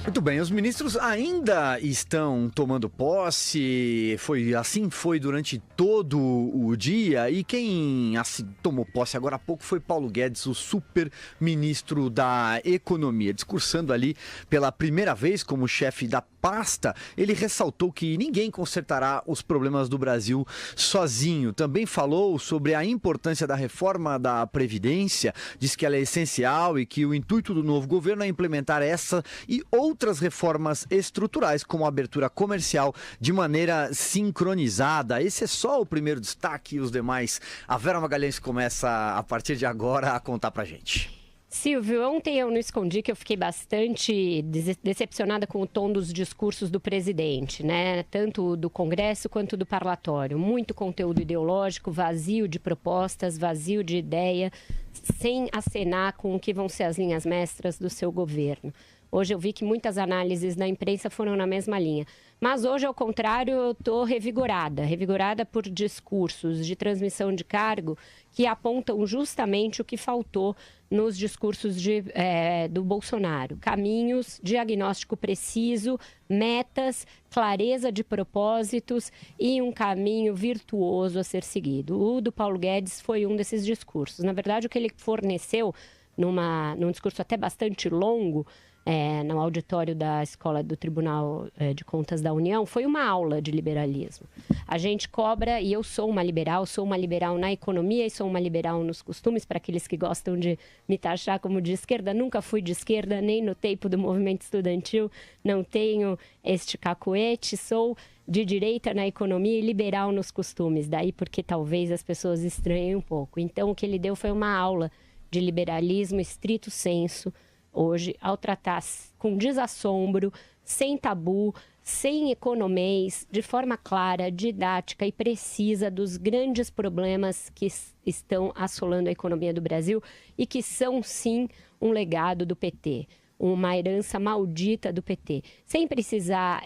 Muito bem, os ministros ainda estão tomando posse, foi durante todo o dia, e quem tomou posse agora há pouco foi Paulo Guedes, o super ministro da Economia. Discursando ali pela primeira vez como chefe da pasta, ele ressaltou que ninguém consertará os problemas do Brasil sozinho. Também falou sobre a importância da reforma da Previdência, disse que ela é essencial e que o intuito do novo governo é implementar essa e outras reformas estruturais, como a abertura comercial de maneira sincronizada. Esse é só o primeiro destaque e os demais, a Vera Magalhães começa a partir de agora a contar pra gente. Silvio, ontem eu não escondi que eu fiquei bastante decepcionada com o tom dos discursos do presidente, né? Tanto do Congresso quanto do parlatório. Muito conteúdo ideológico, vazio de propostas, vazio de ideia, sem acenar com o que vão ser as linhas mestras do seu governo. Hoje eu vi que muitas análises da imprensa foram na mesma linha. Mas hoje, ao contrário, eu estou revigorada por discursos de transmissão de cargo que apontam justamente o que faltou nos discursos do Bolsonaro. Caminhos, diagnóstico preciso, metas, clareza de propósitos e um caminho virtuoso a ser seguido. O do Paulo Guedes foi um desses discursos. Na verdade, o que ele forneceu num discurso até bastante longo, no auditório da Escola do Tribunal de Contas da União, foi uma aula de liberalismo. A gente cobra, e eu sou uma liberal na economia e sou uma liberal nos costumes, para aqueles que gostam de me taxar como de esquerda. Nunca fui de esquerda, nem no tempo do movimento estudantil, não tenho este cacuete, sou de direita na economia e liberal nos costumes, daí porque talvez as pessoas estranhem um pouco. Então, o que ele deu foi uma aula de liberalismo estrito sensu, hoje, ao tratar com desassombro, sem tabu, sem economês, de forma clara, didática e precisa dos grandes problemas que estão assolando a economia do Brasil e que são, sim, um legado do PT, uma herança maldita do PT. Sem precisar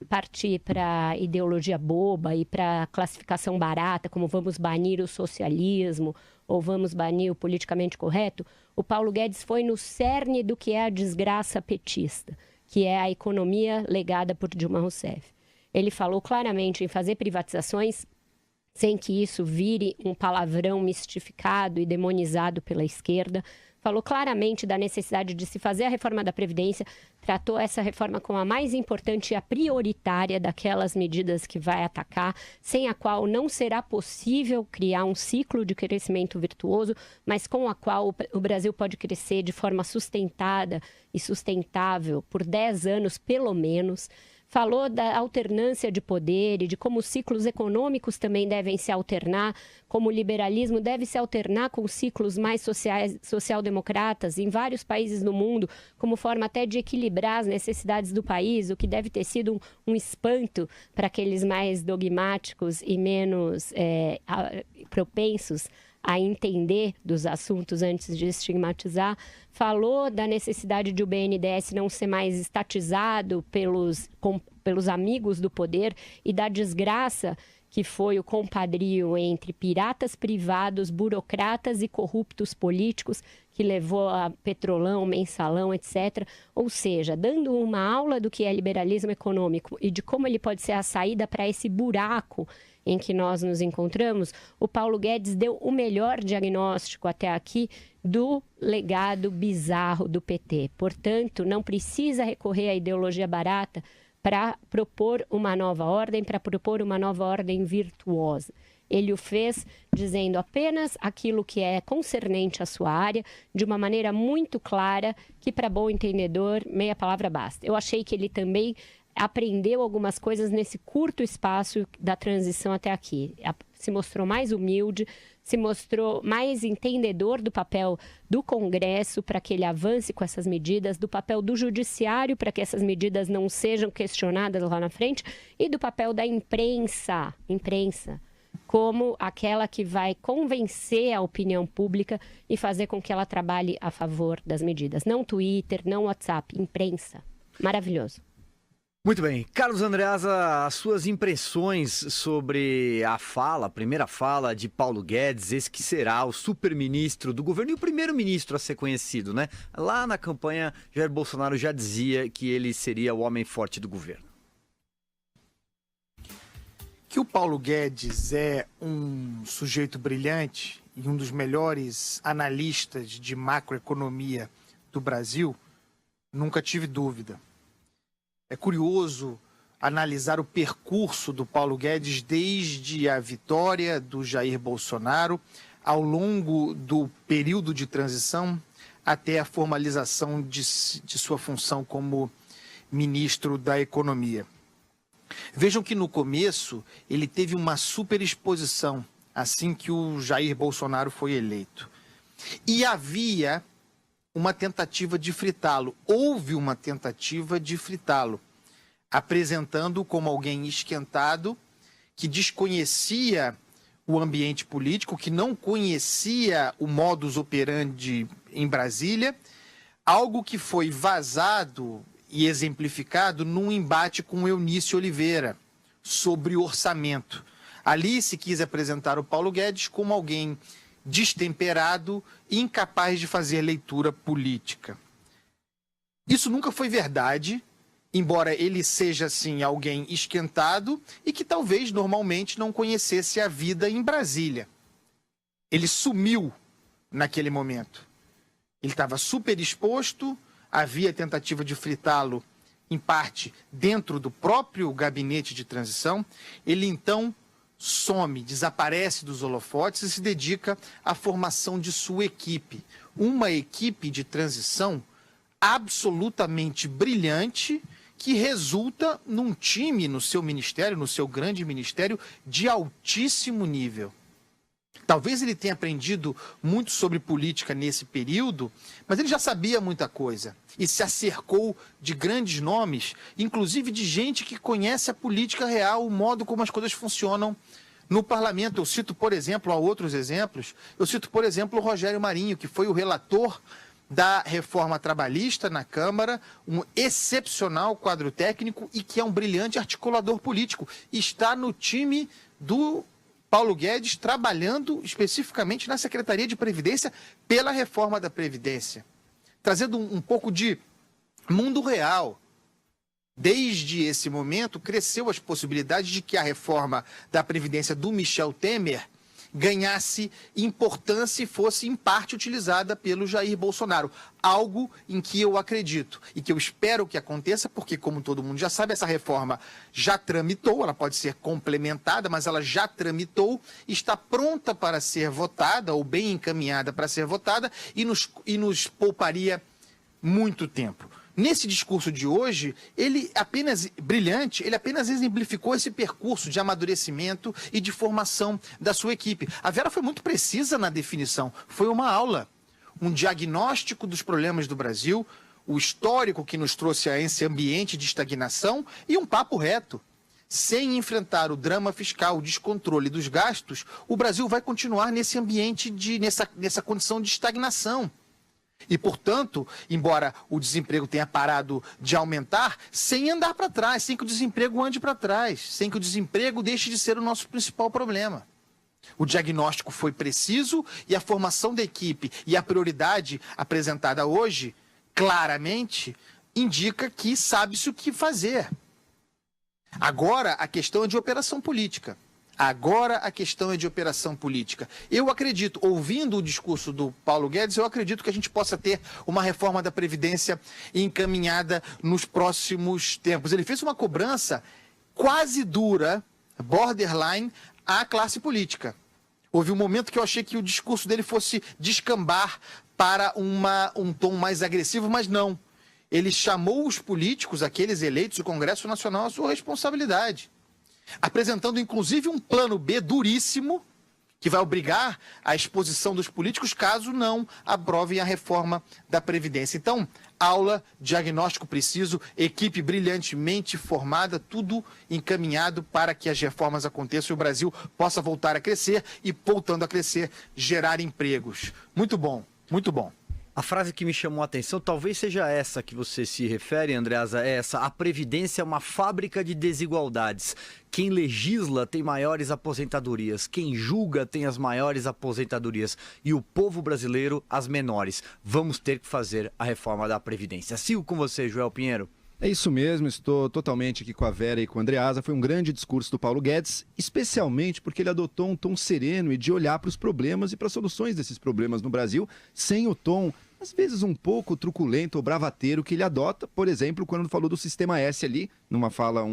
partir para ideologia boba e para classificação barata, como vamos banir o socialismo ou vamos banir o politicamente correto, o Paulo Guedes foi no cerne do que é a desgraça petista, que é a economia legada por Dilma Rousseff. Ele falou claramente em fazer privatizações sem que isso vire um palavrão mistificado e demonizado pela esquerda. Falou claramente da necessidade de se fazer a reforma da Previdência, tratou essa reforma como a mais importante e a prioritária daquelas medidas que vai atacar, sem a qual não será possível criar um ciclo de crescimento virtuoso, mas com a qual o Brasil pode crescer de forma sustentada e sustentável por 10 anos, pelo menos. Falou da alternância de poder e de como os ciclos econômicos também devem se alternar, como o liberalismo deve se alternar com ciclos mais social-democratas em vários países do mundo, como forma até de equilibrar as necessidades do país, o que deve ter sido um espanto para aqueles mais dogmáticos e menos propensos a entender dos assuntos antes de estigmatizar. Falou da necessidade de o BNDES não ser mais estatizado pelos amigos do poder e da desgraça que foi o compadrio entre piratas privados, burocratas e corruptos políticos, que levou a Petrolão, Mensalão, etc. Ou seja, dando uma aula do que é liberalismo econômico e de como ele pode ser a saída para esse buraco em que nós nos encontramos, o Paulo Guedes deu o melhor diagnóstico até aqui do legado bizarro do PT. Portanto, não precisa recorrer à ideologia barata para propor uma nova ordem, para propor uma nova ordem virtuosa. Ele o fez dizendo apenas aquilo que é concernente à sua área, de uma maneira muito clara, que para bom entendedor, meia palavra basta. Eu achei que ele também aprendeu algumas coisas nesse curto espaço da transição até aqui. Se mostrou mais humilde, se mostrou mais entendedor do papel do Congresso para que ele avance com essas medidas, do papel do Judiciário para que essas medidas não sejam questionadas lá na frente e do papel da imprensa como aquela que vai convencer a opinião pública e fazer com que ela trabalhe a favor das medidas. Não Twitter, não WhatsApp, imprensa. Maravilhoso. Muito bem. Carlos Andreasa, as suas impressões sobre a primeira fala de Paulo Guedes, esse que será o superministro do governo e o primeiro-ministro a ser conhecido, né? Lá na campanha, Jair Bolsonaro já dizia que ele seria o homem forte do governo. Que o Paulo Guedes é um sujeito brilhante e um dos melhores analistas de macroeconomia do Brasil, nunca tive dúvida. É curioso analisar o percurso do Paulo Guedes desde a vitória do Jair Bolsonaro ao longo do período de transição até a formalização de sua função como ministro da Economia. Vejam que no começo ele teve uma superexposição assim que o Jair Bolsonaro foi eleito. E havia uma tentativa de fritá-lo. Houve uma tentativa de fritá-lo, apresentando-o como alguém esquentado, que desconhecia o ambiente político, que não conhecia o modus operandi em Brasília, algo que foi vazado e exemplificado num embate com Eunício Oliveira sobre orçamento. Ali se quis apresentar o Paulo Guedes como alguém destemperado e incapaz de fazer leitura política. Isso nunca foi verdade, embora ele seja, sim, alguém esquentado e que talvez normalmente não conhecesse a vida em Brasília. Ele sumiu naquele momento. Ele estava super exposto, havia tentativa de fritá-lo, em parte, dentro do próprio gabinete de transição. Ele, então, some, desaparece dos holofotes e se dedica à formação de sua equipe. Uma equipe de transição absolutamente brilhante que resulta num time no seu ministério, no seu grande ministério, de altíssimo nível. Talvez ele tenha aprendido muito sobre política nesse período, mas ele já sabia muita coisa e se acercou de grandes nomes, inclusive de gente que conhece a política real, o modo como as coisas funcionam no parlamento. Eu cito, por exemplo, há outros exemplos, eu cito, por exemplo, o Rogério Marinho, que foi o relator da reforma trabalhista na Câmara, um excepcional quadro técnico e que é um brilhante articulador político. Está no time do Paulo Guedes, trabalhando especificamente na Secretaria de Previdência pela reforma da Previdência, trazendo um pouco de mundo real. Desde esse momento, cresceu as possibilidades de que a reforma da Previdência do Michel Temer ganhasse importância e fosse, em parte, utilizada pelo Jair Bolsonaro. Algo em que eu acredito e que eu espero que aconteça, porque, como todo mundo já sabe, essa reforma já tramitou, ela pode ser complementada, mas ela já tramitou, está pronta para ser votada, ou bem encaminhada para ser votada, e nos pouparia muito tempo. Nesse discurso de hoje, ele apenas exemplificou esse percurso de amadurecimento e de formação da sua equipe. A Vera foi muito precisa na definição. Foi uma aula, um diagnóstico dos problemas do Brasil, o histórico que nos trouxe a esse ambiente de estagnação e um papo reto. Sem enfrentar o drama fiscal, o descontrole dos gastos, o Brasil vai continuar nesse ambiente, nessa condição de estagnação. E, portanto, embora o desemprego tenha parado de aumentar, sem andar para trás, sem que o desemprego ande para trás, sem que o desemprego deixe de ser o nosso principal problema. O diagnóstico foi preciso e a formação da equipe e a prioridade apresentada hoje, claramente, indica que sabe-se o que fazer. Agora, a questão é de operação política. Eu acredito, ouvindo o discurso do Paulo Guedes, eu acredito que a gente possa ter uma reforma da Previdência encaminhada nos próximos tempos. Ele fez uma cobrança quase dura, borderline, à classe política. Houve um momento que eu achei que o discurso dele fosse descambar para um tom mais agressivo, mas não. Ele chamou os políticos, aqueles eleitos do Congresso Nacional, à sua responsabilidade, apresentando inclusive um plano B duríssimo, que vai obrigar a exposição dos políticos caso não aprovem a reforma da Previdência. Então, aula, diagnóstico preciso, equipe brilhantemente formada, tudo encaminhado para que as reformas aconteçam e o Brasil possa voltar a crescer e, voltando a crescer, gerar empregos. Muito bom, muito bom. A frase que me chamou a atenção talvez seja essa que você se refere, Andreasa, é essa: a Previdência é uma fábrica de desigualdades. Quem legisla tem maiores aposentadorias, quem julga tem as maiores aposentadorias e o povo brasileiro as menores. Vamos ter que fazer a reforma da Previdência. Sigo com você, Joel Pinheiro. É isso mesmo, estou totalmente aqui com a Vera e com o Andreasa. Foi um grande discurso do Paulo Guedes, especialmente porque ele adotou um tom sereno e de olhar para os problemas e para as soluções desses problemas no Brasil, sem o tom, às vezes, um pouco truculento ou bravateiro que ele adota, por exemplo, quando falou do Sistema S ali, numa fala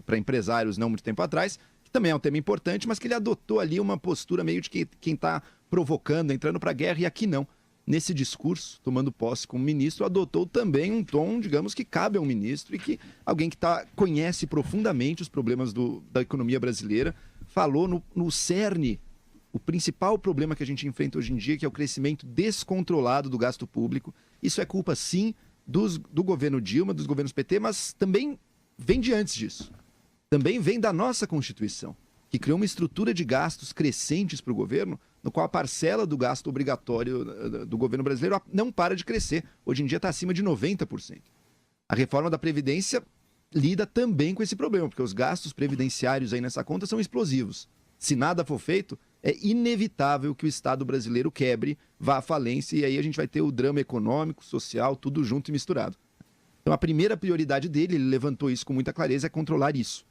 para empresários não muito tempo atrás, que também é um tema importante, mas que ele adotou ali uma postura meio de quem está provocando, entrando para a guerra, e aqui não. Nesse discurso, tomando posse como ministro, adotou também um tom, digamos, que cabe a um ministro e que alguém que conhece profundamente os problemas da economia brasileira, falou no cerne, o principal problema que a gente enfrenta hoje em dia, que é o crescimento descontrolado do gasto público. Isso é culpa, sim, do governo Dilma, dos governos PT, mas também vem de antes disso. Também vem da nossa Constituição, que criou uma estrutura de gastos crescentes para o governo, no qual a parcela do gasto obrigatório do governo brasileiro não para de crescer. Hoje em dia está acima de 90%. A reforma da Previdência lida também com esse problema, porque os gastos previdenciários aí nessa conta são explosivos. Se nada for feito, é inevitável que o Estado brasileiro quebre, vá à falência, e aí a gente vai ter o drama econômico, social, tudo junto e misturado. Então a primeira prioridade dele, ele levantou isso com muita clareza, é controlar isso.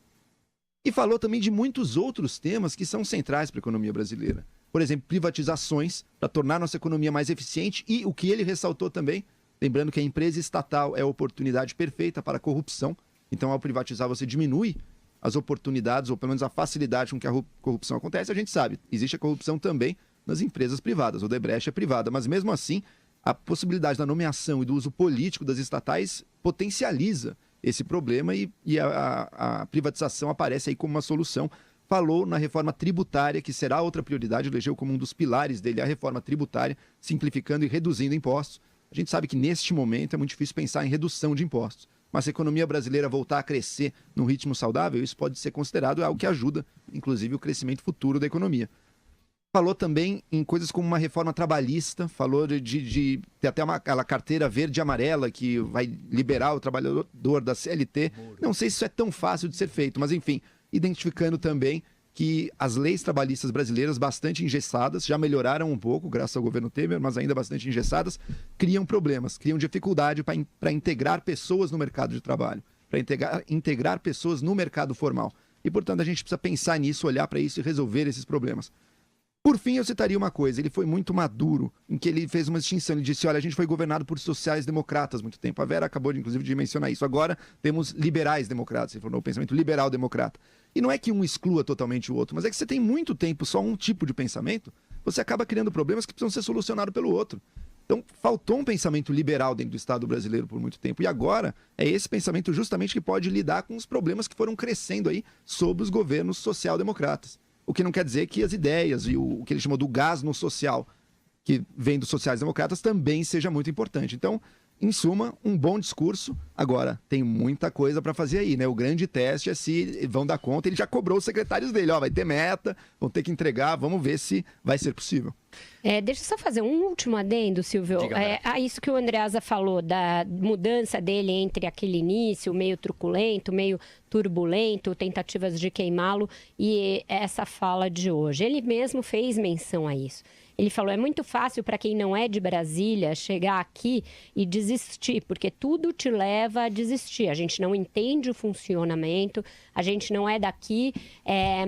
E falou também de muitos outros temas que são centrais para a economia brasileira. Por exemplo, privatizações, para tornar nossa economia mais eficiente, e o que ele ressaltou também, lembrando que a empresa estatal é a oportunidade perfeita para a corrupção, então ao privatizar você diminui as oportunidades, ou pelo menos a facilidade com que a corrupção acontece. A gente sabe, existe a corrupção também nas empresas privadas, o Odebrecht é privada, mas mesmo assim, a possibilidade da nomeação e do uso político das estatais potencializa esse problema e a privatização aparece aí como uma solução. Falou na reforma tributária, que será outra prioridade, elegeu como um dos pilares dele a reforma tributária, simplificando e reduzindo impostos. A gente sabe que neste momento é muito difícil pensar em redução de impostos, mas se a economia brasileira voltar a crescer num ritmo saudável, isso pode ser considerado algo que ajuda, inclusive, o crescimento futuro da economia. Falou também em coisas como uma reforma trabalhista, falou de ter até aquela carteira verde e amarela que vai liberar o trabalhador da CLT. Não sei se isso é tão fácil de ser feito, mas enfim, identificando também que as leis trabalhistas brasileiras, bastante engessadas, já melhoraram um pouco, graças ao governo Temer, mas ainda bastante engessadas, criam problemas, criam dificuldade para integrar pessoas no mercado de trabalho, para integrar pessoas no mercado formal. E, portanto, a gente precisa pensar nisso, olhar para isso e resolver esses problemas. Por fim, eu citaria uma coisa, ele foi muito maduro, em que ele fez uma distinção, ele disse, olha, a gente foi governado por sociais-democratas há muito tempo, a Vera acabou, inclusive, de mencionar isso, agora temos liberais-democratas, ele falou, o pensamento liberal-democrata. E não é que um exclua totalmente o outro, mas é que você tem muito tempo só um tipo de pensamento, você acaba criando problemas que precisam ser solucionados pelo outro. Então, faltou um pensamento liberal dentro do Estado brasileiro por muito tempo, e agora é esse pensamento justamente que pode lidar com os problemas que foram crescendo aí sob os governos social-democratas. O que não quer dizer que as ideias e o que ele chamou do gás no social, que vem dos sociais-democratas, também seja muito importante. Então, em suma, um bom discurso. Agora, tem muita coisa para fazer aí, né? O grande teste é se vão dar conta. Ele já cobrou os secretários dele, ó, vai ter meta, vão ter que entregar, vamos ver se vai ser possível. Deixa eu só fazer um último adendo, Silvio. Isso que o Andreasa falou, da mudança dele entre aquele início meio truculento, meio turbulento, tentativas de queimá-lo, e essa fala de hoje. Ele mesmo fez menção a isso. Ele falou, é muito fácil para quem não é de Brasília chegar aqui e desistir, porque tudo te leva a desistir. A gente não entende o funcionamento, a gente não é daqui,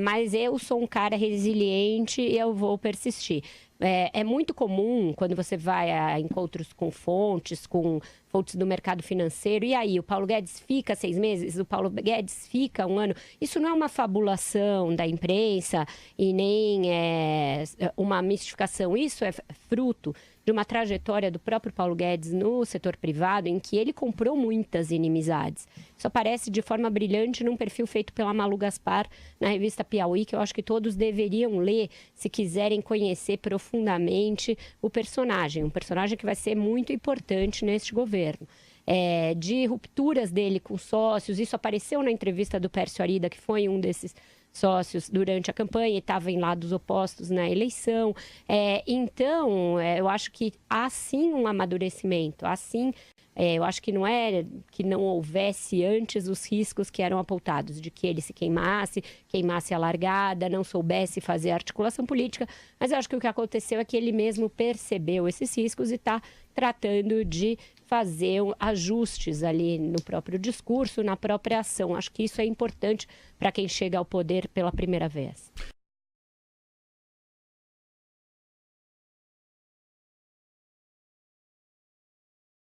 mas eu sou um cara resiliente e eu vou persistir. É muito comum quando você vai a encontros com fontes do mercado financeiro. E aí, o Paulo Guedes fica 6 meses, o Paulo Guedes fica 1 ano. Isso não é uma fabulação da imprensa e nem uma mistificação. Isso é fruto de uma trajetória do próprio Paulo Guedes no setor privado, em que ele comprou muitas inimizades. Isso aparece de forma brilhante num perfil feito pela Malu Gaspar, na revista Piauí, que eu acho que todos deveriam ler se quiserem conhecer profundamente o personagem. Um personagem que vai ser muito importante neste governo. De rupturas dele com sócios, isso apareceu na entrevista do Pércio Arida, que foi um desses sócios durante a campanha e estava em lados opostos na eleição. Então, eu acho que há sim um amadurecimento, há sim. Eu acho que não é que não houvesse antes os riscos que eram apontados, de que ele se queimasse a largada, não soubesse fazer articulação política, mas eu acho que o que aconteceu é que ele mesmo percebeu esses riscos e está tratando de fazer ajustes ali no próprio discurso, na própria ação. Acho que isso é importante para quem chega ao poder pela primeira vez.